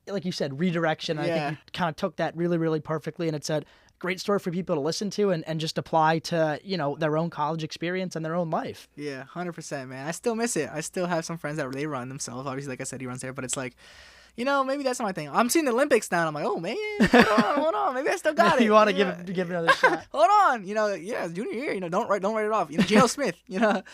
like you said, redirection. I think you kind of took that really, really perfectly, and it's a great story for people to listen to and just apply to their own college experience and their own life. Yeah, 100%, man. I still miss it. I still have some friends that they run themselves. Obviously, like I said, he runs there, but it's like, maybe that's not my thing. I'm seeing the Olympics now, and I'm like, oh, man, hold on. Maybe I still got it. You want to give another shot. Hold on. Junior year, don't write it off. J.L. Smith, but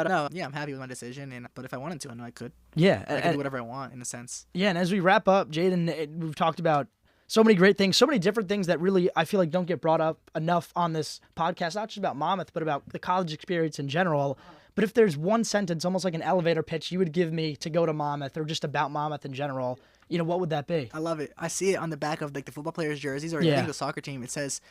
no, I'm happy with my decision. But if I wanted to, I know I could. Yeah. I could do whatever I want, in a sense. Yeah, and as we wrap up, Jeyden, we've talked about so many great things, so many different things that really I feel like don't get brought up enough on this podcast, not just about Monmouth, but about the college experience in general. But if there's one sentence, almost like an elevator pitch, you would give me to go to Monmouth or just about Monmouth in general, what would that be? I love it. I see it on the back of like the football players' jerseys or I think the soccer team. It says,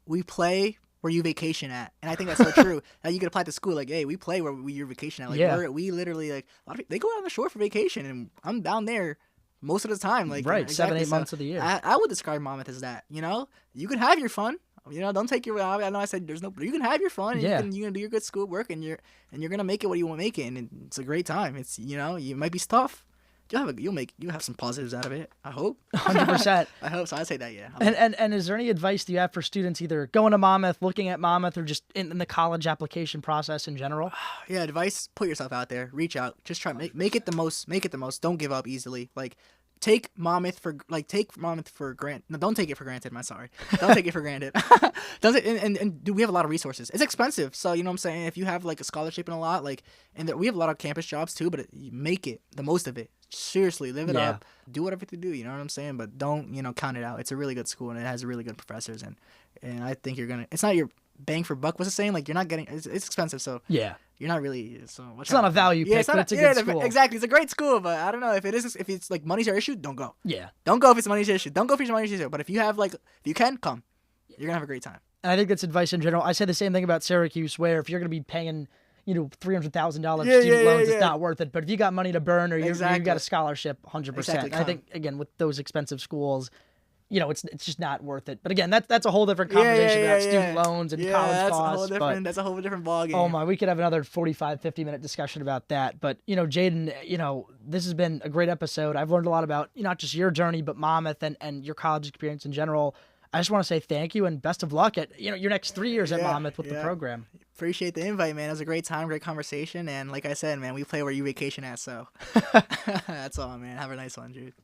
"We play where you vacation at," and I think that's so true. Now you could apply to school like, "Hey, we play where your vacation at." Like we literally like a lot of people, they go out on the shore for vacation, and I'm down there most of the time. Like exactly. 7-8 months of the year. I would describe Monmouth as that. You can have your fun. Don't take your. I know I said there's no, but you can have your fun. And you can do your good schoolwork, and you're gonna make it what you want to make it, and it's a great time. It's you might be tough. You'll have some positives out of it. I hope. 100%. I hope so. I say that, yeah. And is there any advice do you have for students either going to Monmouth, looking at Monmouth, or just in the college application process in general? Yeah, advice: put yourself out there, reach out, just try make it the most. Make it the most. Don't give up easily. Like. Take Monmouth for granted. No, don't take it for granted. Sorry. Don't take it for granted. We have a lot of resources. It's expensive, so you know what I'm saying. If you have like a scholarship and a lot, we have a lot of campus jobs too. But make it the most of it. Seriously, live it up. Do whatever you do. You know what I'm saying. But don't count it out. It's a really good school and it has really good professors and I think you're gonna. It's not your bang for buck. What's it saying? Like you're not getting. It's expensive, so you're not really. So it's not a value pick, but it's a good school. Exactly, it's a great school, but I don't know if it is. If it's like money's your issue, don't go. Yeah, don't go if it's money's your issue. Don't go if it's money's your issue. But if you have if you can come, you're gonna have a great time. And I think that's advice in general. I say the same thing about Syracuse, where if you're gonna be paying $300,000 student loans, it's not worth it. But if you got money to burn or you got a scholarship, 100%. I think again with those expensive schools. It's just not worth it. But again, that's a whole different conversation about student loans and college costs. That's a whole different ballgame. Oh my, we could have another 45, 50-minute discussion about that. But, Jeyden, this has been a great episode. I've learned a lot about not just your journey, but Monmouth and your college experience in general. I just want to say thank you and best of luck at your next 3 years at Monmouth with the program. Appreciate the invite, man. It was a great time, great conversation. And like I said, man, we play where you vacation at. So that's all, man. Have a nice one, Jude.